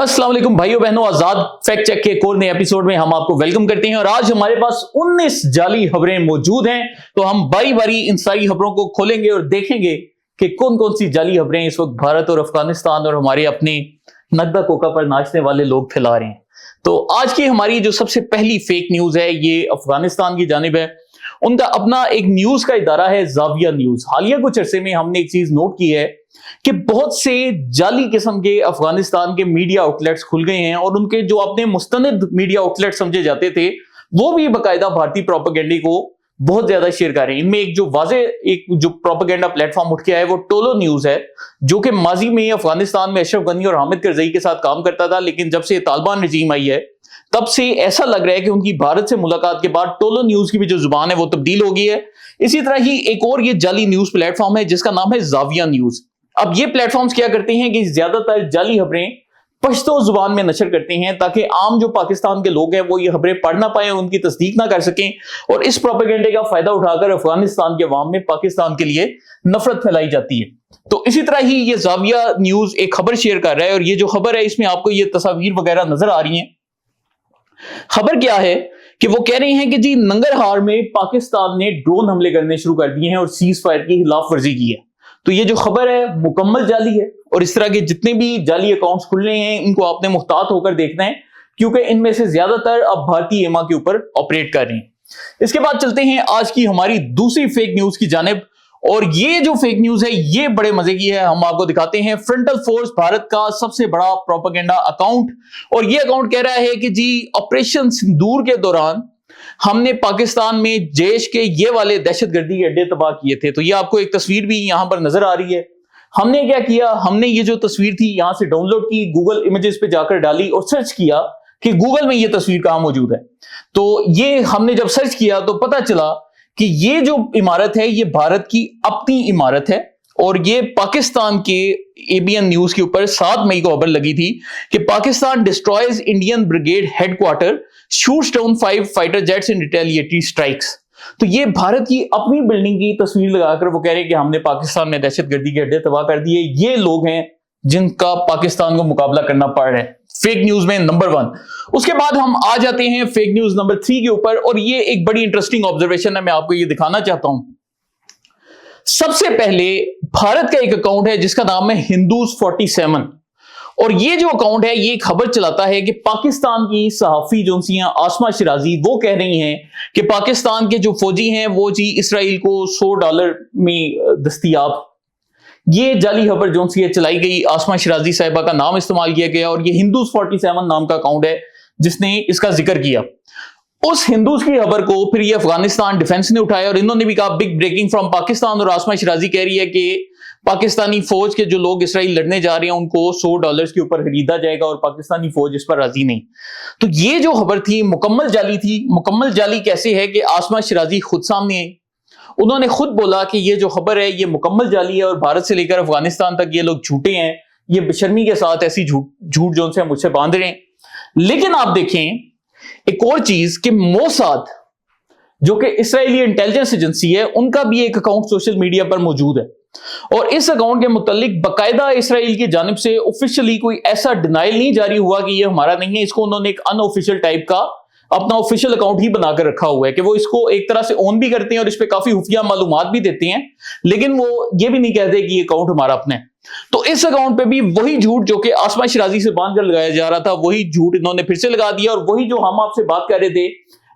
अस्सलाम वालेकुम भाइयों बहनों, आजाद फैक्ट चेक के एक और नए एपिसोड में हम आपको वेलकम करते हैं। और आज हमारे पास 19 जाली खबरें मौजूद हैं, तो हम बारी बारी इन सारी खबरों को खोलेंगे और देखेंगे कि कौन कौन सी जाली खबरें इस वक्त भारत और अफगानिस्तान और हमारे अपने नगदा कोका पर नाचने वाले लोग फैला रहे हैं। तो आज की हमारी जो सबसे पहली फेक न्यूज है ये अफगानिस्तान की जानिब है। उनका अपना एक न्यूज का इदारा है जाविया न्यूज। हालिया कुछ अरसे में हमने एक चीज नोट की है कि बहुत से जाली किस्म के अफगानिस्तान के मीडिया आउटलेट्स खुल गए हैं और उनके जो अपने मुस्तनिद मीडिया आउटलेट समझे जाते थे वो भी बाकायदा भारतीय प्रोपेगेंडे को बहुत ज्यादा शेयर कर रहे हैं। इनमें एक जो प्रोपेगेंडा प्लेटफॉर्म उठ के आया वो टोलो न्यूज है, जो कि माजी में अफगानिस्तान में अशरफ गनी और हामिद करजई के साथ काम करता था, लेकिन जब से तालिबान रजीम आई है तब से ऐसा लग रहा है कि उनकी भारत से मुलाकात के बाद टोलो न्यूज की भी जो जुबान है वो तब्दील हो गई है। इसी तरह ही एक और ये जाली न्यूज प्लेटफॉर्म है जिसका नाम है जाविया न्यूज। अब ये प्लेटफॉर्म्स क्या करते हैं कि ज्यादातर जाली खबरें पश्तो जुबान में नशर करते हैं ताकि आम जो पाकिस्तान के लोग हैं वो ये खबरें पढ़ ना पाए, उनकी तस्दीक ना कर सकें और इस प्रोपेगेंडे का फायदा उठाकर अफगानिस्तान के अवाम में पाकिस्तान के लिए नफरत फैलाई जाती है। तो इसी तरह ही ये जाविया न्यूज एक खबर शेयर कर रहा है और ये जो खबर है इसमें आपको ये तस्वीर वगैरह नजर आ रही है। खबर क्या है कि वो कह रहे हैं कि जी नंगरहार में पाकिस्तान ने ड्रोन हमले करने शुरू कर दिए हैं और सीज फायर की खिलाफ वर्जी की है। तो ये जो खबर है मुकम्मल जाली है और इस तरह के जितने भी जाली अकाउंट्स खुल रहे हैं इनको आपने मुहतात होकर देखना है, क्योंकि इनमें से ज्यादातर अब भारतीय एमा के ऊपर ऑपरेट कर रहे हैं। इसके बाद चलते हैं आज की हमारी दूसरी फेक न्यूज की जानिब, और ये जो फेक न्यूज है ये बड़े मजे की है। हम आपको दिखाते हैं फ्रंटल फोर्स भारत का सबसे बड़ा प्रोपेगेंडा अकाउंट, और ये अकाउंट कह रहा है कि जी ऑपरेशन सिंदूर के दौरान हमने पाकिस्तान में जैश के ये वाले दहशतगर्दी अड्डे तबाह किए थे। तो ये आपको एक तस्वीर भी यहां पर नजर आ रही है। हमने क्या किया, हमने ये जो तस्वीर थी यहां से डाउनलोड की, गूगल इमेजेस पे जाकर डाली और सर्च किया कि गूगल में ये तस्वीर कहां मौजूद है। तो ये हमने जब सर्च किया तो पता चला कि ये जो इमारत है ये भारत की अपनी इमारत है और ये पाकिस्तान के एबीएन न्यूज के ऊपर 7 मई को खबर लगी थी कि Pakistan destroys Indian brigade headquarter, shoots down 5 fighter jets in retaliatory strikes. तो ये भारत की अपनी बिल्डिंग की तस्वीर लगाकर वो कह रहे हैं कि हमने पाकिस्तान में दहशतगर्दी के अड्डे तबाह कर दिए। ये लोग हैं जिनका पाकिस्तान को मुकाबला करना पड़ रहा है फेक न्यूज में नंबर 1। उसके बाद हम आ जाते हैं फेक न्यूज नंबर 3 के ऊपर, और ये एक बड़ी इंटरेस्टिंग ऑब्जर्वेशन है, मैं आपको ये दिखाना चाहता हूं। सबसे पहले भारत का एक अकाउंट है जिसका नाम है हिंदूज 47, और ये जो अकाउंट है ये खबर चलाता है कि पाकिस्तान की सहाफी जो आसमा शिराजी वो कह रही हैं कि पाकिस्तान के जो फौजी हैं वो जी इसराइल को $100 में दस्तयाब। ये जाली खबर जो सी चलाई गई, आसमा शिराजी साहिबा का नाम इस्तेमाल किया गया और ये हिंदूज 47 नाम का अकाउंट है जिसने इसका जिक्र किया। उस हिंदूज की खबर को फिर ये अफगानिस्तान डिफेंस ने उठाया और इन्होंने भी कहा बिग ब्रेकिंग फ्रॉम पाकिस्तान, और आसमा शिराजी कह रही है कि पाकिस्तानी फौज के जो लोग इसराइल लड़ने जा रहे हैं उनको $100 के ऊपर खरीदा जाएगा और पाकिस्तानी फौज इस पर राजी नहीं। तो ये जो खबर थी मुकम्मल जाली थी। मुकम्मल जाली कैसे है कि आसमा शिराजी खुद सामने आई, उन्होंने खुद बोला कि ये जो खबर है ये मुकम्मल जाली है और भारत से लेकर अफगानिस्तान तक ये लोग झूठे हैं, ये बेशर्मी के साथ ऐसी झूठ जो उनसे मुझसे बांध रहे हैं। लेकिन आप देखें एक और चीज कि मोसाद जो कि इस्राएली इंटेलिजेंस एजेंसी है उनका भी एक अकाउंट सोशल मीडिया पर मौजूद है, और इस अकाउंट के मुतालिक बाकायदा इसराइल की जानिब से ऑफिशियली कोई ऐसा डिनाइल नहीं जारी हुआ कि ये हमारा नहीं है। इसको उन्होंने एक अनऑफिशियल टाइप का अपना ऑफिशियल अकाउंट ही बनाकर रखा हुआ है कि वो इसको एक तरह से ओन भी करते हैं और इस पे काफी खुफिया मालूमात भी देते हैं, लेकिन वो ये भी नहीं कहते कि ये अकाउंट हमारा अपना है। तो इस अकाउंट पे भी वही झूठ जो कि आसमा शिराजी से बांध कर लगाया जा रहा था वही झूठ इन्होंने फिर से लगा दिया, और वही जो हम आपसे बात कर रहे थे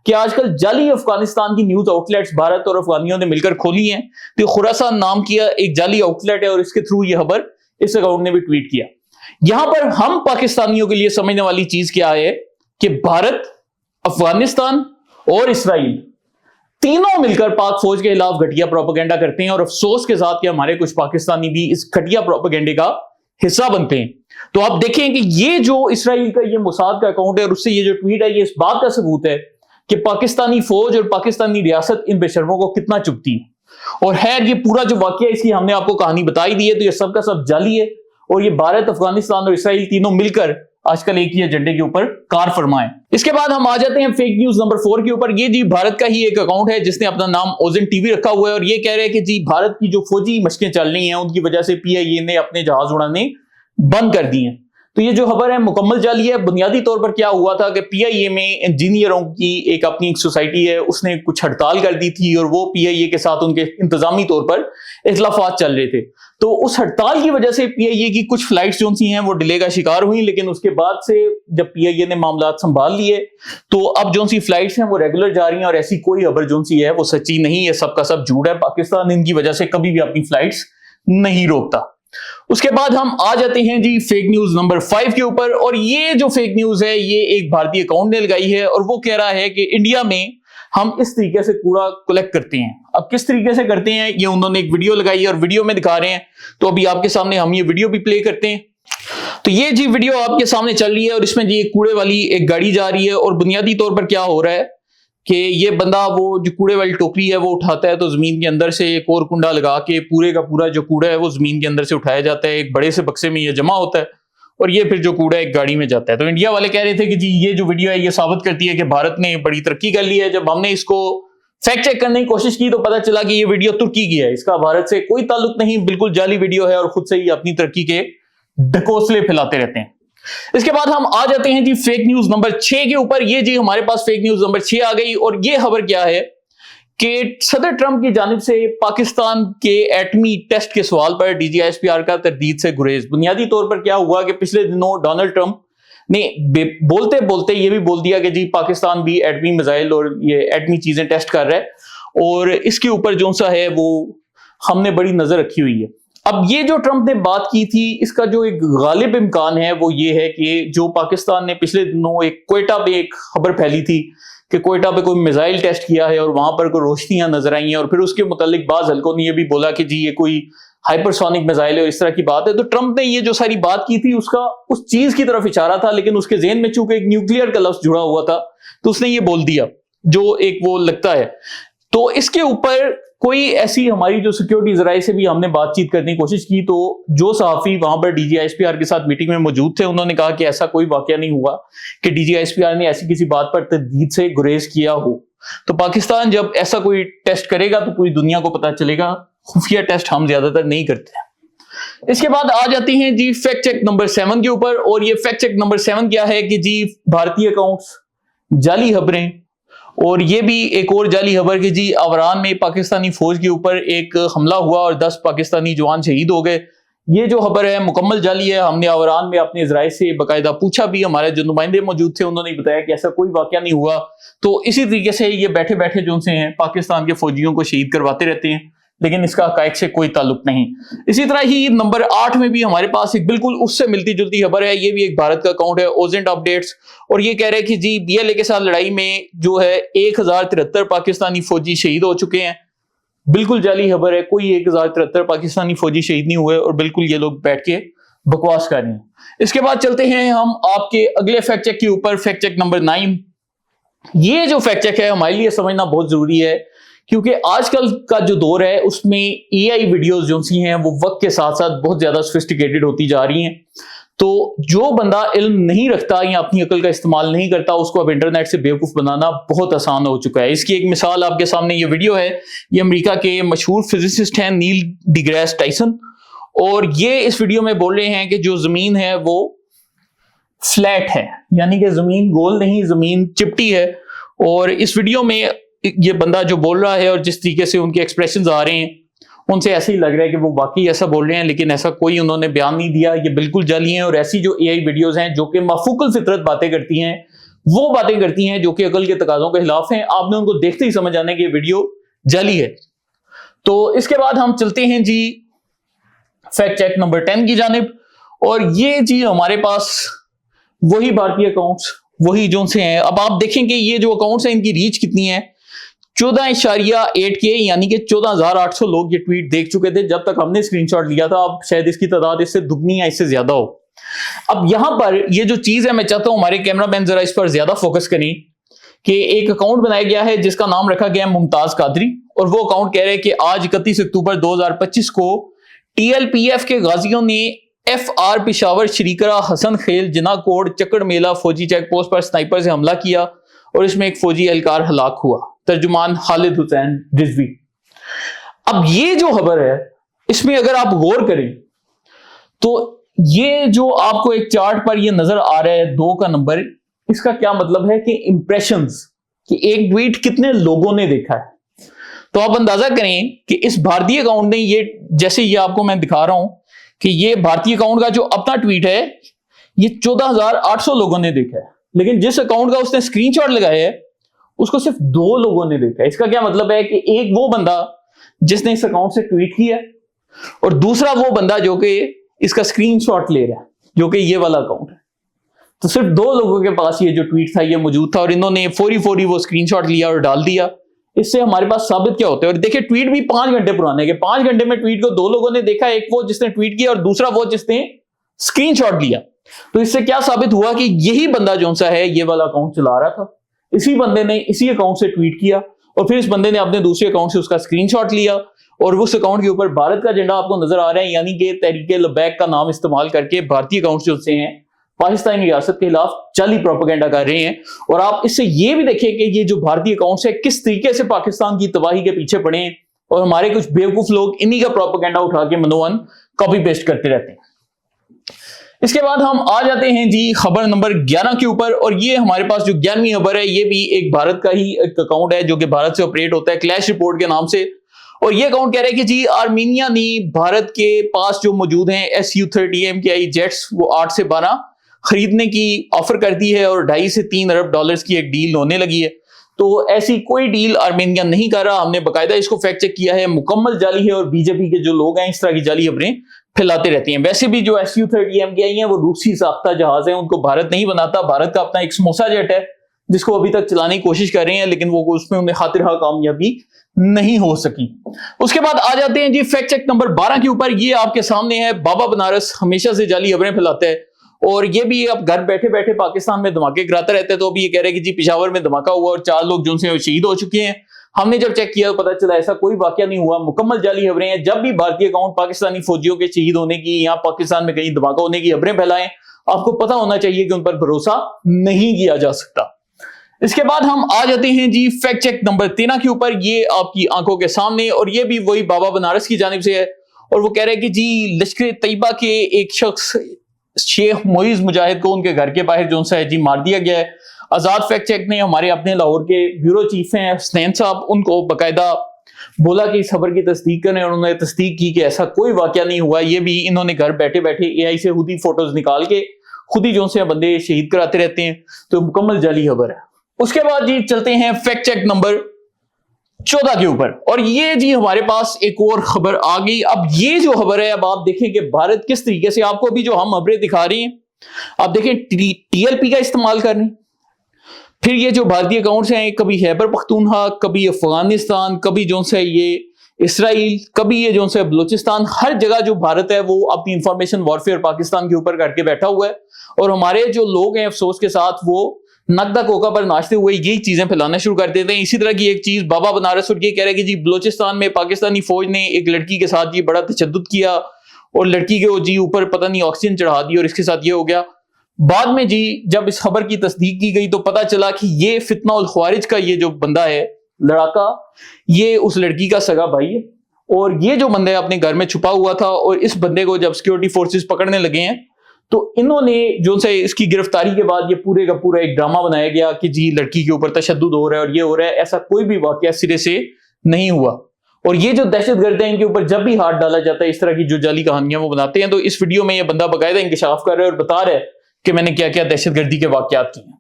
कि आजकल जाली अफगानिस्तान की न्यूज आउटलेट्स भारत और अफगानियों ने मिलकर खोली हैं। तो खुरासान नाम किया एक जाली आउटलेट है और इसके थ्रू ये खबर इस अकाउंट ने भी ट्वीट किया। यहां पर हम पाकिस्तानियों के लिए समझने वाली चीज क्या है कि भारत, अफगानिस्तान और इसराइल तीनों मिलकर पाक फौज के खिलाफ घटिया प्रोपेगेंडा करते हैं, और अफसोस के साथ कि हमारे कुछ पाकिस्तानी भी इस घटिया प्रोपेगेंडे का हिस्सा बनते हैं। तो आप देखें कि ये जो इसराइल का ये मोसाद का अकाउंट है और उससे ये जो ट्वीट है ये इस बात का सबूत है कि पाकिस्तानी फौज और पाकिस्तानी रियासत इन बेशर्मों को कितना चुभती है। और खैर ये पूरा जो वाकया इसकी हमने आपको कहानी बताई दी है, तो ये सब का सब जाली है और ये भारत, अफगानिस्तान और इसराइल तीनों मिलकर आजकल एक ही एजेंडे के ऊपर कार फरमाएं। इसके बाद हम आ जाते हैं फेक न्यूज नंबर 4 के ऊपर। ये जी भारत का ही एक अकाउंट है जिसने अपना नाम ओजन टीवी रखा हुआ है और ये कह रहे हैं कि जी भारत की जो फौजी मशकें चल रही हैं उनकी वजह से पीआईए ने अपने जहाज उड़ाने बंद कर दिए हैं। تو یہ جو خبر ہے مکمل جعلی ہے. بنیادی طور پر کیا ہوا تھا کہ پی آئی اے میں انجینئروں کی ایک اپنی ایک سوسائٹی ہے, اس نے کچھ ہڑتال کر دی تھی اور وہ پی آئی اے کے ساتھ ان کے انتظامی طور پر اختلافات چل رہے تھے. تو اس ہڑتال کی وجہ سے پی آئی اے کی کچھ فلائٹس جو سی ہیں وہ ڈیلے کا شکار ہوئی, لیکن اس کے بعد سے جب پی آئی اے نے معاملات سنبھال لیے تو اب جو سی فلائٹس ہیں وہ ریگولر جا رہی ہیں, اور ایسی کوئی خبر جو سی ہے وہ سچی نہیں ہے, سب کا سب جھوٹ ہے. پاکستان ان کی وجہ سے کبھی بھی اپنی فلائٹس نہیں روکتا. اس کے بعد ہم آ جاتے ہیں جی فیک نیوز نمبر 5 کے اوپر, اور یہ جو فیک نیوز ہے یہ ایک بھارتی اکاؤنٹ نے لگائی ہے, اور وہ کہہ رہا ہے کہ انڈیا میں ہم اس طریقے سے کوڑا کلیکٹ کرتے ہیں. اب کس طریقے سے کرتے ہیں یہ انہوں نے ایک ویڈیو لگائی ہے اور ویڈیو میں دکھا رہے ہیں, تو ابھی آپ کے سامنے ہم یہ ویڈیو بھی پلے کرتے ہیں. تو یہ جی ویڈیو آپ کے سامنے چل رہی ہے اور اس میں جی ایک کوڑے والی ایک گاڑی جا رہی ہے, اور بنیادی طور پر کیا ہو رہا ہے کہ یہ بندہ وہ جو کوڑے والی ٹوکری ہے وہ اٹھاتا ہے, تو زمین کے اندر سے ایک اور کنڈا لگا کے پورے کا پورا جو کوڑا ہے وہ زمین کے اندر سے اٹھایا جاتا ہے, ایک بڑے سے بکسے میں یہ جمع ہوتا ہے, اور یہ پھر جو کوڑا ایک گاڑی میں جاتا ہے. تو انڈیا والے کہہ رہے تھے کہ جی یہ جو ویڈیو ہے یہ ثابت کرتی ہے کہ بھارت نے بڑی ترقی کر لی ہے. جب ہم نے اس کو فیکٹ چیک کرنے کی کوشش کی تو پتا چلا کہ یہ ویڈیو ترکی کی ہے, اس کا بھارت سے کوئی تعلق نہیں, بالکل جعلی ویڈیو ہے اور خود سے ہی اپنی ترقی کے ڈھکوسلے پھیلاتے رہتے ہیں. اس کے بعد ہم آ جاتے ہیں جی فیک نیوز نمبر 6 کے اوپر. یہ جی ہمارے پاس فیک نیوز نمبر 6 آ گئی, اور یہ خبر کیا ہے کہ صدر ٹرمپ کی جانب سے پاکستان کے ایٹمی ٹیسٹ کے سوال پر D G S P R کا تردید سے گریز. بنیادی طور پر کیا ہوا کہ پچھلے دنوں ڈونلڈ ٹرمپ نے بولتے بولتے یہ بھی بول دیا کہ جی پاکستان بھی ایٹمی میزائل اور یہ ایٹمی چیزیں ٹیسٹ کر رہا ہے, اور اس کے اوپر جو سا ہے وہ ہم نے بڑی نظر رکھی ہوئی ہے. اب یہ جو ٹرمپ نے بات کی تھی اس کا جو ایک غالب امکان ہے وہ یہ ہے کہ جو پاکستان نے پچھلے دنوں ایک کوئٹہ پہ ایک خبر پھیلی تھی کہ کوئٹہ پہ کوئی میزائل ٹیسٹ کیا ہے اور وہاں پر کوئی روشنیاں نظر آئی ہیں, اور پھر اس کے متعلق بعض حلقوں نے یہ بھی بولا کہ جی یہ کوئی ہائپرسونک میزائل ہے اور اس طرح کی بات ہے. تو ٹرمپ نے یہ جو ساری بات کی تھی اس کا اس چیز کی طرف اشارہ تھا, لیکن اس کے ذہن میں چونکہ ایک نیوکلیئر کا لفظ جڑا ہوا تھا تو اس نے یہ بول دیا جو ایک وہ لگتا ہے. تو اس کے اوپر کوئی ایسی ہماری جو سیکیورٹی ذرائع سے بھی ہم نے بات چیت کرنے کی کوشش کی, تو جو صحافی وہاں پر D G S P R کے ساتھ میٹنگ میں موجود تھے انہوں نے کہا کہ ایسا کوئی واقعہ نہیں ہوا کہ D G S P R نے ایسی کسی بات پر تردید سے گریز کیا ہو. تو پاکستان جب ایسا کوئی ٹیسٹ کرے گا تو پوری دنیا کو پتا چلے گا, خفیہ ٹیسٹ ہم زیادہ تر نہیں کرتے ہیں. اس کے بعد آ جاتے ہیں جی فیکٹ چیک نمبر 7 کے اوپر, اور یہ فیکٹ چیک نمبر 7 کیا ہے کہ جی بھارتی اکاؤنٹس جعلی خبریں, اور یہ بھی ایک اور جعلی خبر کہ جی آوران میں پاکستانی فوج کے اوپر ایک حملہ ہوا اور 10 پاکستانی جوان شہید ہو گئے. یہ جو خبر ہے مکمل جعلی ہے. ہم نے آوران میں اپنے ذرائع سے باقاعدہ پوچھا بھی, ہمارے جو نمائندے موجود تھے انہوں نے بتایا کہ ایسا کوئی واقعہ نہیں ہوا. تو اسی طریقے سے یہ بیٹھے بیٹھے جو سے ہیں پاکستان کے فوجیوں کو شہید کرواتے رہتے ہیں, لیکن اس کا حقائق سے کوئی تعلق نہیں. اسی طرح ہی نمبر 8 میں بھی ہمارے پاس ایک بالکل اس سے ملتی جلتی خبر ہے. یہ بھی ایک بھارت کا اکاؤنٹ ہے اوزنٹ اپڈیٹس, اور یہ کہہ رہے ہیں کہ جی بی ایل اے کے ساتھ لڑائی میں جو ہے 1073 پاکستانی فوجی شہید ہو چکے ہیں. بالکل جعلی خبر ہے, کوئی 1073 پاکستانی فوجی شہید نہیں ہوئے, اور بالکل یہ لوگ بیٹھ کے بکواس کر رہے ہیں. اس کے بعد چلتے ہیں ہم آپ کے اگلے فیکٹ چیک کے اوپر, فیکٹ چیک نمبر 9. یہ جو فیکٹ چیک ہے ہمارے لیے سمجھنا بہت ضروری ہے, کیونکہ آج کل کا جو دور ہے اس میں اے آئی ویڈیوز جو سی ہیں وہ وقت کے ساتھ ساتھ بہت زیادہ سوفسٹیکیٹڈ ہوتی جا رہی ہیں. تو جو بندہ علم نہیں رکھتا یا اپنی عقل کا استعمال نہیں کرتا اس کو اب انٹرنیٹ سے بیوقوف بنانا بہت آسان ہو چکا ہے. اس کی ایک مثال آپ کے سامنے یہ ویڈیو ہے. یہ امریکہ کے مشہور فزسسٹ ہیں نیل ڈی گریس ٹائسن, اور یہ اس ویڈیو میں بول رہے ہیں کہ جو زمین ہے وہ فلیٹ ہے, یعنی کہ زمین گول نہیں, زمین چپٹی ہے. اور اس ویڈیو میں یہ بندہ جو بول رہا ہے اور جس طریقے سے ان کے ایکسپریشنز آ رہے ہیں ان سے ایسا ہی لگ رہا ہے کہ وہ واقعی ایسا بول رہے ہیں, لیکن ایسا کوئی انہوں نے بیان نہیں دیا. یہ بالکل جعلی ہیں, اور ایسی جو اے آئی ویڈیوز ہیں جو کہ مافوق الفطرت باتیں کرتی ہیں, وہ باتیں کرتی ہیں جو کہ عقل کے تقاضوں کے خلاف ہیں. آپ نے ان کو دیکھتے ہی سمجھ آنا کہ یہ ویڈیو جعلی ہے. تو اس کے بعد ہم چلتے ہیں جی فیکٹ چیک نمبر 10 کی جانب, اور یہ جی ہمارے پاس وہی بھارتی اکاؤنٹس وہی جو سے ہیں. اب آپ دیکھیں کہ یہ جو اکاؤنٹس ہیں ان کی ریچ کتنی ہے, 14.8 کے, یعنی کہ 14,800 لوگ یہ ٹویٹ دیکھ چکے تھے جب تک ہم نے اسکرین شاٹ لیا تھا. اب شاید اس کی تعداد اس سے دگنی یا اس سے زیادہ ہو. اب یہاں پر یہ جو چیز ہے, میں چاہتا ہوں ہمارے کیمرہ مین ذرا اس پر زیادہ فوکس کریں, کہ ایک اکاؤنٹ بنایا گیا ہے جس کا نام رکھا گیا ہے ممتاز قادری, اور وہ اکاؤنٹ کہہ رہے ہیں کہ آج 31 اکتوبر 2025 کو ٹی ایل پی ایف کے غازیوں نے ایف آر پشاور شریکرہ حسن خیل جنا کوٹ چکڑ میلہ فوجی چیک پوسٹ پر سنائپر سے حملہ کیا, اور اس میں ایک فوجی اہلکار ہلاک ہوا. ترجمان خالد حسین رضوی. اب یہ جو خبر ہے اس میں اگر آپ غور کریں تو یہ جو آپ کو ایک چارٹ پر یہ نظر آ رہا ہے 2 کا نمبر، اس کا کیا مطلب ہے کہ امپریشنز، کہ ایک ٹویٹ کتنے لوگوں نے دیکھا ہے. تو آپ اندازہ کریں کہ اس بھارتی اکاؤنٹ نے یہ، جیسے یہ آپ کو میں دکھا رہا ہوں کہ یہ بھارتی اکاؤنٹ کا جو اپنا ٹویٹ ہے یہ 14,800 لوگوں نے دیکھا ہے، لیکن جس اکاؤنٹ کا اس نے اسکرین شاٹ لگایا ہے اس کو صرف 2 لوگوں نے دیکھا ہے. اس کا کیا مطلب ہے کہ ایک وہ بندہ جس نے اس اکاؤنٹ سے ٹویٹ کیا اور دوسرا وہ بندہ جو کہ اس کا اسکرین شاٹ لے رہا ہے، جو کہ یہ والا اکاؤنٹ ہے. تو صرف 2 لوگوں کے پاس یہ جو ٹویٹ تھا یہ موجود تھا اور انہوں نے فوری وہ اسکرین شاٹ لیا اور ڈال دیا. اس سے ہمارے پاس ثابت کیا ہوتا ہے، اور دیکھیں ٹویٹ بھی 5 گھنٹے پرانے، کہ 5 گھنٹے میں ٹویٹ کو 2 لوگوں نے دیکھا، ایک وہ جس نے ٹویٹ کیا اور دوسرا وہ جس نے اسکرین شاٹ لیا. تو اس سے کیا ثابت ہوا کہ یہی بندہ جو سا ہے یہ والا اکاؤنٹ چلا رہا تھا. اسی بندے نے اسی اکاؤنٹ سے ٹویٹ کیا اور پھر اس بندے نے اپنے دوسرے اکاؤنٹ سے اس کا اسکرین شاٹ لیا اور اس اکاؤنٹ کے اوپر بھارت کا جھنڈا آپ کو نظر آ رہا ہے، یعنی کہ تحریک لبیک کا نام استعمال کر کے بھارتی اکاؤنٹ جو سے ہیں پاکستانی ریاست کے خلاف جعلی پروپیگنڈا کر رہے ہیں. اور آپ اس سے یہ بھی دیکھیں کہ یہ جو بھارتی اکاؤنٹس ہے کس طریقے سے پاکستان کی تباہی کے پیچھے پڑے ہیں اور ہمارے کچھ بیوقوف لوگ انہی کا پروپیگنڈا اٹھا کے منوان کاپی پیسٹ کرتے رہتے ہیں. اس کے بعد ہم آ جاتے ہیں جی خبر نمبر 11 کے اوپر، اور یہ ہمارے پاس جو 11ویں خبر ہے یہ بھی ایک بھارت کا ہی ایک اکاؤنٹ ہے جو کہ بھارت سے آپریٹ ہوتا ہے، کلیش رپورٹ کے نام سے. اور یہ اکاؤنٹ کہہ رہا ہے کہ جی آرمینیا نے بھارت کے پاس جو موجود ہیں Su-30 MKI جیٹس وہ 8 سے 12 خریدنے کی آفر کر دی ہے اور 2.5 سے 3 ارب ڈالرز کی ایک ڈیل ہونے لگی ہے. تو ایسی کوئی ڈیل آرمینیا نہیں کر رہا. ہم نے باقاعدہ اس کو فیکٹ چیک کیا ہے، مکمل جعلی ہے اور بی جے پی کے جو لوگ ہیں اس طرح کی جعلی خبریں پھیلاتے رہتے ہیں. ویسے بھی جو Su-30 MKI ہیں وہ روسی ساختہ جہاز ہیں، ان کو بھارت نہیں بناتا. بھارت کا اپنا ایک سموسا جیٹ ہے جس کو ابھی تک چلانے کی کوشش کر رہے ہیں لیکن وہ اس میں انہیں خاطرخواہ کامیابی نہیں ہو سکی. اس کے بعد آ جاتے ہیں جی فیکٹ چیک نمبر 12 کے اوپر. یہ آپ کے سامنے ہے، بابا بنارس ہمیشہ سے جعلی خبریں پھیلاتا ہے اور یہ بھی اب گھر بیٹھے بیٹھے پاکستان میں دھماکے کراتا رہتا ہے. تو ابھی یہ کہہ رہے ہیں کہ جی پشاور میں دھماکہ ہوا اور 4 لوگ جو سے شہید ہو چکے ہیں. ہم نے جب چیک کیا تو پتا چلا ایسا کوئی واقعہ نہیں ہوا، مکمل جعلی خبریں ہیں. جب بھی بھارتی اکاؤنٹ پاکستانی فوجیوں کے شہید ہونے کی یا پاکستان میں کہیں دھماکہ ہونے کی خبریں پھیلائیں، آپ کو پتا ہونا چاہیے کہ ان پر بھروسہ نہیں کیا جا سکتا. اس کے بعد ہم آ جاتے ہیں جی فیکٹ چیک نمبر 13 کے اوپر. یہ آپ کی آنکھوں کے سامنے، اور یہ بھی وہی بابا بنارس کی جانب سے ہے اور وہ کہہ رہے ہیں کہ جی لشکر طیبہ کے ایک شخص شیخ معیز مجاہد کو ان کے گھر کے باہر جو ہے جی مار دیا گیا ہے. آزاد فیکٹ چیک نے ہمارے اپنے لاہور کے بیورو چیف ہیں حسنین صاحب، ان کو باقاعدہ بولا کہ اس خبر کی تصدیق کریں اور انہوں نے تصدیق کی کہ ایسا کوئی واقعہ نہیں ہوا. یہ بھی انہوں نے گھر بیٹھے بیٹھے AI سے خود ہی فوٹوز نکال کے خود ہی جو سے بندے شہید کراتے رہتے ہیں. تو مکمل جعلی خبر ہے. اس کے بعد جی چلتے ہیں فیکٹ چیک نمبر 14 کے اوپر، اور یہ جی ہمارے پاس ایک اور خبر آ گئی. اب یہ جو خبر ہے اب آپ دیکھیں کہ بھارت کس طریقے سے آپ کو ابھی جو ہم خبریں دکھا رہے ہیں آپ دیکھیں TLP کا استعمال کر رہے ہیں. پھر یہ جو بھارتی اکاؤنٹس ہیں کبھی خیبر پختونخوا، کبھی افغانستان، کبھی جو سے یہ اسرائیل، کبھی یہ جو سے بلوچستان، ہر جگہ جو بھارت ہے وہ اپنی انفارمیشن وارفیئر پاکستان کے اوپر کر کے بیٹھا ہوا ہے. اور ہمارے جو لوگ ہیں افسوس کے ساتھ وہ نقدہ کوکا پر ناچتے ہوئے یہی چیزیں پھیلانا شروع کر دیتے ہیں. اسی طرح کی ایک چیز بابا بنارس اور یہ کہہ رہے ہیں کہ جی بلوچستان میں پاکستانی فوج نے ایک لڑکی کے ساتھ یہ بڑا تشدد کیا اور لڑکی کے جی اوپر پتہ نہیں آکسیجن چڑھا دی اور اس کے ساتھ یہ ہو گیا. بعد میں جی جب اس خبر کی تصدیق کی گئی تو پتہ چلا کہ یہ فتنہ الخوارج کا یہ جو بندہ ہے لڑاکا، یہ اس لڑکی کا سگا بھائی ہے اور یہ جو بندہ اپنے گھر میں چھپا ہوا تھا. اور اس بندے کو جب سیکورٹی فورسز پکڑنے لگے ہیں تو انہوں نے جو سے اس کی گرفتاری کے بعد یہ پورے کا پورا ایک ڈرامہ بنایا گیا کہ جی لڑکی کے اوپر تشدد ہو رہا ہے اور یہ ہو رہا ہے. ایسا کوئی بھی واقعہ سرے سے نہیں ہوا. اور یہ جو دہشت گرد ہیں ان کے اوپر جب بھی ہاتھ ڈالا جاتا ہے اس طرح کی جو جعلی کہانیاں وہ بناتے ہیں. تو اس ویڈیو میں یہ بندہ باقاعدہ انکشاف کر رہا ہے اور بتا رہا ہے کہ میں نے کیا کیا دہشت گردی کے واقعات کیے ہیں.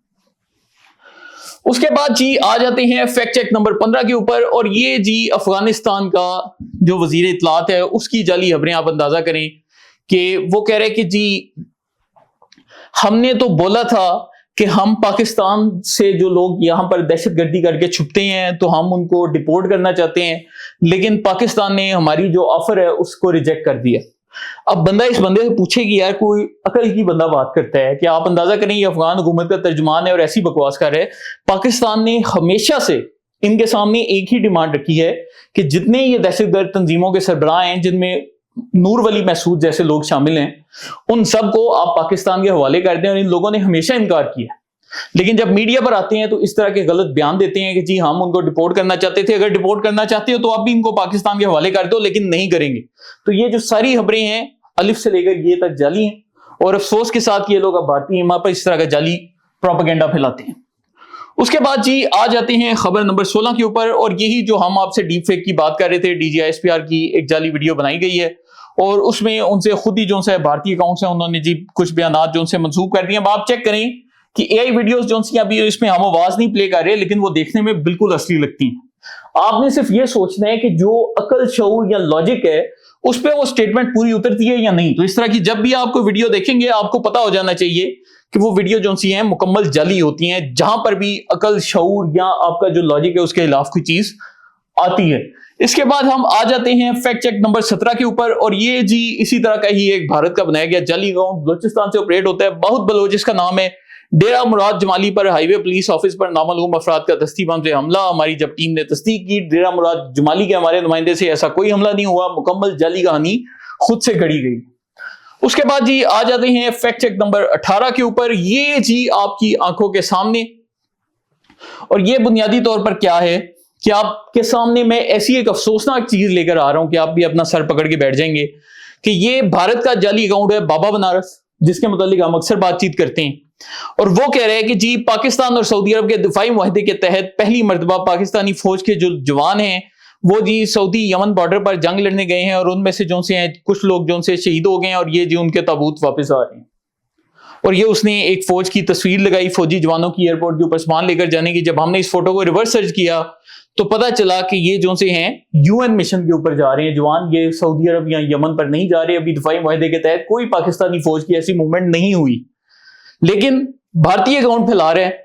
اس کے بعد جی آ جاتے ہیں فیکٹ چیک نمبر 15 کے اوپر، اور یہ جی افغانستان کا جو وزیر اطلاعات ہے اس کی جعلی خبریں. آپ اندازہ کریں کہ وہ کہہ رہے کہ جی ہم نے تو بولا تھا کہ ہم پاکستان سے جو لوگ یہاں پر دہشت گردی کر کے چھپتے ہیں تو ہم ان کو ڈیپورٹ کرنا چاہتے ہیں، لیکن پاکستان نے ہماری جو آفر ہے اس کو ریجیکٹ کر دیا. اب بندہ اس بندے سے پوچھے کہ یار کوئی عقل کی بندہ بات کرتا ہے کہ آپ اندازہ کریں یہ افغان حکومت کا ترجمان ہے اور ایسی بکواس کر رہے ہے. پاکستان نے ہمیشہ سے ان کے سامنے ایک ہی ڈیمانڈ رکھی ہے کہ جتنے یہ دہشت گرد تنظیموں کے سربراہ ہیں جن میں نور ولی محسود جیسے لوگ شامل ہیں ان سب کو آپ پاکستان کے حوالے کر دیں. اور ان لوگوں نے ہمیشہ انکار کیا، لیکن جب میڈیا پر آتے ہیں تو اس طرح کے غلط بیان دیتے ہیں کہ جی ہم ان کو ڈیپورٹ کرنا چاہتے تھے. اگر ڈیپورٹ کرنا چاہتے ہو تو آپ بھی ان کو پاکستان کے حوالے کر دو، لیکن نہیں کریں گے. تو یہ جو ساری خبریں ہیں الف سے لے کر یہ تک جعلی ہیں. और अफसोस के साथ ये लोग अब भारतीय सीमा पर इस तरह का जाली प्रोपेगेंडा फैलाते हैं। उसके बाद जी आ जाते हैं खबर नंबर 16 के ऊपर, और यही जो हम आपसे डीप फेक की बात कर रहे थे, DGISPR की एक जाली वीडियो बनाई गई है और उसमें उनसे खुद ही जो से भारतीय अकाउंट से उन्होंने जी कुछ बयान जो से मंसूब कर दिए। अब आप चेक करें कि AI वीडियोस जो सी अभी इसमें हम आवाज नहीं प्ले कर रहे, लेकिन वो देखने में बिल्कुल असली लगती हैं। आपने सिर्फ ये सोचना है कि जो अकल, शऊर या लॉजिक है उस पर वो स्टेटमेंट पूरी उतरती है या नहीं। तो इस तरह की जब भी आप कोई वीडियो देखेंगे आपको पता हो जाना चाहिए कि वो वीडियो जो सी है मुकम्मल जाली होती हैं, जहां पर भी अकल, शऊर या आपका जो लॉजिक है उसके खिलाफ कोई चीज आती है। इसके बाद हम आ जाते हैं फैक्ट चेक नंबर 17 के ऊपर, और ये जी इसी तरह का ही एक भारत का बनाया गया जाली अकाउंट बलूचिस्तान से ऑपरेट होता है। बहुत बलोच इसका नाम है। डेरा मुराद जमाली पर हाईवे पुलिस ऑफिस पर नामालूम अफराद का दस्ती बम से हमला। हमारी जब टीम ने तस्दीक की, डेरा मुराद जमाली के हमारे नुमाइंदे से ऐसा कोई हमला नहीं हुआ, मुकम्मल जाली कहानी खुद से गढ़ी गई। उसके बाद जी आ जाते हैं फैक्ट चेक नंबर 18 के ऊपर। ये जी आपकी आंखों के सामने, और ये बुनियादी तौर पर क्या है कि आपके सामने मैं ऐसी एक अफसोसनाक चीज लेकर आ रहा हूं कि आप भी अपना सर पकड़ के बैठ जाएंगे कि ये भारत का जाली अकाउंट है बाबा बनारस, जिसके मुतालिक हम अक्सर बातचीत करते हैं। और वो कह रहे हैं कि जी पाकिस्तान और सऊदी अरब के दिफाई मुआहदे के तहत पहली मर्तबा पाकिस्तानी फौज के जो जवान हैं वो जी सऊदी यमन बॉर्डर पर जंग लड़ने गए हैं, और उनमें से जो से हैं कुछ लोग जो से शहीद हो गए हैं, और ये जी उनके ताबूत वापस आ रहे हैं। और ये उसने एक फौज की तस्वीर लगाई फौजी जवानों की एयरपोर्ट के ऊपर सामान लेकर जाने की। जब हमने इस फोटो को रिवर्स सर्च किया तो पता चला कि ये जो से हैं UN मिशन के ऊपर जा रहे हैं जवान, ये सऊदी अरब या यमन पर नहीं जा रहे। अभी दिफाई मुआहदे के तहत कोई पाकिस्तानी फौज की ऐसी मूवमेंट नहीं हुई, लेकिन भारतीय अकाउंट फैला रहे हैं।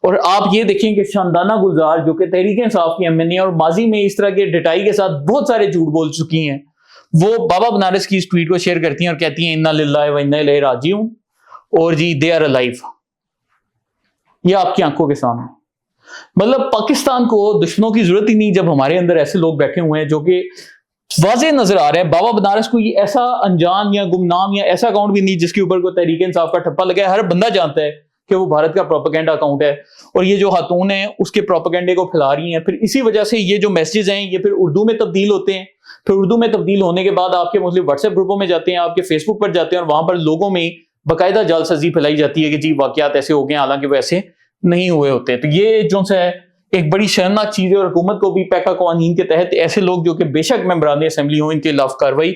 और आप ये देखें कि शानदाना गुलजार जो कि तहरीक इंसाफ की MNA और माजी में इस तरह के डिटाई के साथ बहुत सारे झूठ बोल चुकी हैं, वो बाबा बनारस की इस ट्वीट को शेयर करती हैं और कहती हैं इन्ना लिल्लाहि व इन्ना इलैहि राजिऊन, और जी दे आर अलाइव। ये आपकी आंखों के सामने। मतलब पाकिस्तान को दुश्मनों की जरूरत ही नहीं जब हमारे अंदर ऐसे लोग बैठे हुए हैं जो कि वाज़े नजर आ रहे हैं। बाबा बनारस कोई ऐसा अनजान या गुमनाम या ऐसा अकाउंट भी नहीं जिसके ऊपर कोई तहरीक इंसाफ का ठप्पा लगा है। हर बंदा जानता है कि वो भारत का प्रोपेगेंडा अकाउंट है, और ये जो खातून है उसके प्रोपेगेंडे को फैला रही हैं। फिर इसी वजह से ये जो मैसेजेस हैं ये फिर उर्दू में तब्दील होते हैं। फिर उर्दू में तब्दील होने के बाद आपके मुस्लिम व्हाट्सएप ग्रुपों में जाते हैं, आपके फेसबुक पर जाते हैं, और वहां पर लोगों में बाकायदा जालसाजी फैलाई जाती है कि जी वाकयात ऐसे हो गए, हालांकि वो ऐसे नहीं हुए होते। तो ये जो है एक बड़ी शर्मनाक चीज है, और हुकूमत को भी पैका कवानीन के तहत ऐसे लोग जो कि बेशक मेंबरान असेंबली हो इनके खिलाफ कार्रवाई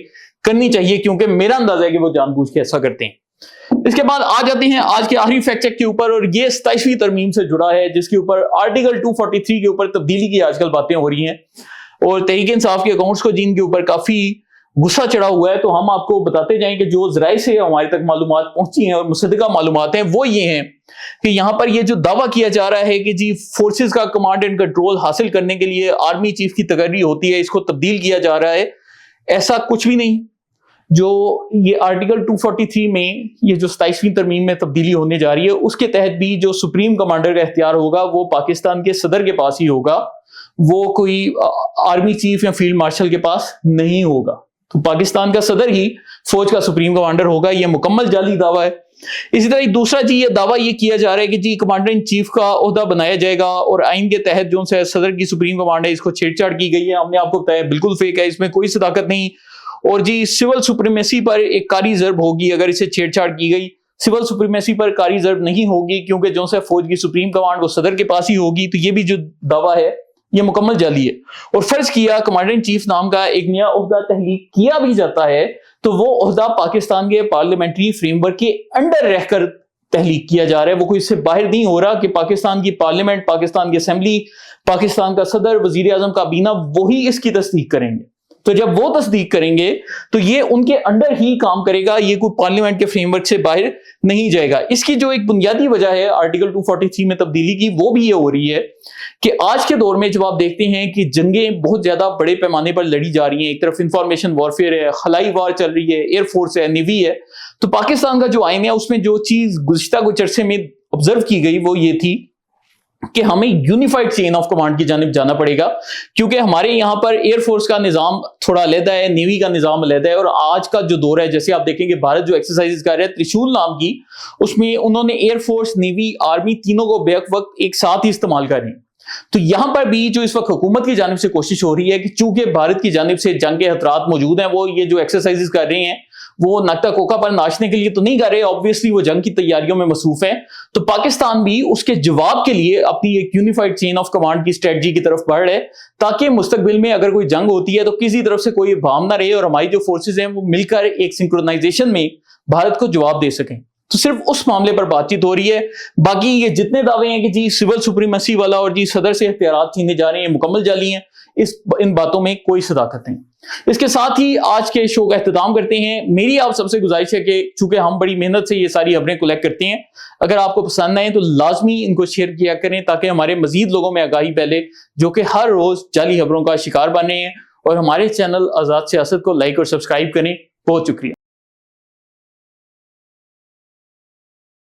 करनी चाहिए, क्योंकि मेरा अंदाजा है कि वो जानबूझ के ऐसा करते हैं। इसके बाद आ जाते हैं आज के आखिरी फैक्ट चेक के ऊपर, और ये 27वीं तरमीम से जुड़ा है जिसके ऊपर आर्टिकल 243 के ऊपर तब्दीली की आजकल बातें हो रही हैं, और तहरीक इंसाफ के अकाउंट्स को जिनके ऊपर काफी गुस्सा चढ़ा हुआ है। तो हम आपको बताते जाएं कि जो जराए से हमारे तक मालूमात पहुंची हैं और मुसद्दका मालूमात हैं वो ये हैं कि यहां पर ये जो दावा किया जा रहा है कि जी फोर्सेस का कमांड एंड कंट्रोल हासिल करने के लिए आर्मी चीफ की तकर्री होती है, इसको तब्दील किया जा रहा है, ऐसा कुछ भी नहीं। जो ये आर्टिकल 243 में ये जो 27वीं तरमीम में तब्दीली होने जा रही है उसके तहत भी जो सुप्रीम कमांडर का इख्तियार होगा वो पाकिस्तान के सदर के पास ही होगा, वो कोई आर्मी चीफ या फील्ड मार्शल के पास नहीं होगा। तो पाकिस्तान का सदर ही फौज का सुप्रीम कमांडर होगा। यह मुकम्मल जाली दावा है। इसी तरह दूसरा जी ये दावा ये किया जा रहा है कि जी कमांडर इन चीफ का ओहदा बनाया जाएगा, और आइन के तहत जो सदर की सुप्रीम कमांड है इसको छेड़छाड़ की गई है। हमने आपको बताया बिल्कुल फेक है, इसमें कोई सदाकत नहीं। और जी सिविल सुप्रीमेसी पर एक कारी जर्ब होगी अगर इसे छेड़छाड़ की गई। सिविल सुप्रीमेसी पर कारी जर्ब नहीं होगी क्योंकि जो से फौज की सुप्रीम कमांड वो सदर के पास ही होगी। तो ये भी जो दावा है ये मुकम्मल जाली है। और फर्ज किया कमांडर इन चीफ नाम का एक नया ओहदा तहलीक किया भी जाता है तो वो ओहदा पाकिस्तान के पार्लियामेंट्री फ्रेमवर्क के अंडर रहकर तहलीक किया जा रहा है। वो कोई इससे बाहर नहीं हो रहा कि पाकिस्तान की पार्लियामेंट, पाकिस्तान की असेंबली, पाकिस्तान का सदर, वजीर आजम, काबीना वही इसकी तस्दीक करेंगे। तो जब वो तस्दीक करेंगे तो ये उनके अंडर ही काम करेगा, ये कोई पार्लियामेंट के फ्रेमवर्क से बाहर नहीं जाएगा। इसकी जो एक बुनियादी वजह है आर्टिकल 243 में तब्दीली की वो भी ये हो रही है कि आज के दौर में जब आप देखते हैं कि जंगें बहुत ज्यादा बड़े पैमाने पर लड़ी जा रही हैं, एक तरफ इंफॉर्मेशन वॉरफेयर है, खलाई वार चल रही है, एयरफोर्स है, नेवी है, तो पाकिस्तान का जो आइन है उसमें जो चीज गुज़िश्ता कुछ अरसे में ऑब्जर्व की गई वो ये थी कि हमें यूनिफाइड चेन ऑफ कमांड की जानिब जाना पड़ेगा, क्योंकि हमारे यहाँ पर एयरफोर्स का निजाम थोड़ा अलग है, नेवी का निजाम अलग है। और आज का जो दौर है, जैसे आप देखेंगे भारत जो एक्सरसाइजेस कर रहा है त्रिशूल नाम की, उसमें उन्होंने एयरफोर्स, नेवी, आर्मी तीनों को बेक वक्त एक साथ ही इस्तेमाल कर रहे हैं। तो यहां पर भी जो इस वक्त हुकूमत की जानिब से कोशिश हो रही है कि चूंकि भारत की जानिब से जंग के खतरात मौजूद हैं, वो ये जो एक्सरसाइजेस कर रहे हैं वो नक्ता कोका पर नाचने के लिए तो नहीं कर रहे, ऑब्वियसली वो जंग की तैयारियों में मसरूफ है। तो पाकिस्तान भी उसके जवाब के लिए अपनी एक यूनिफाइड चेन ऑफ कमांड की स्ट्रेटजी की तरफ बढ़ रहा है, ताकि मुस्तकबिल में अगर कोई जंग होती है तो किसी तरफ से कोई इब्हाम ना रहे और हमारी जो फोर्सेज हैं वो मिलकर एक सिंक्रोनाइजेशन में भारत को जवाब दे सकें। तो सिर्फ उस मामले पर बातचीत हो रही है। बाकी ये जितने दावे हैं कि जी सिविल सुप्रीमेसी वाला और जी सदर से इख्तियारात छीने जा रहे हैं, मुकम्मल जाली हैं, इन बातों में कोई सदाकत नहीं। इसके साथ ही आज के शो का इख्तिताम करते हैं। मेरी आप सबसे गुजारिश है कि चूंकि हम बड़ी मेहनत से ये सारी खबरें कलेक्ट करते हैं, अगर आपको पसंद आए तो लाजमी इनको शेयर किया करें, ताकि हमारे मजीद लोगों में आगाही फैले जो कि हर रोज जाली खबरों का शिकार बन रहे हैं। और हमारे चैनल आजाद सियासत को लाइक और सब्सक्राइब करें। बहुत शुक्रिया।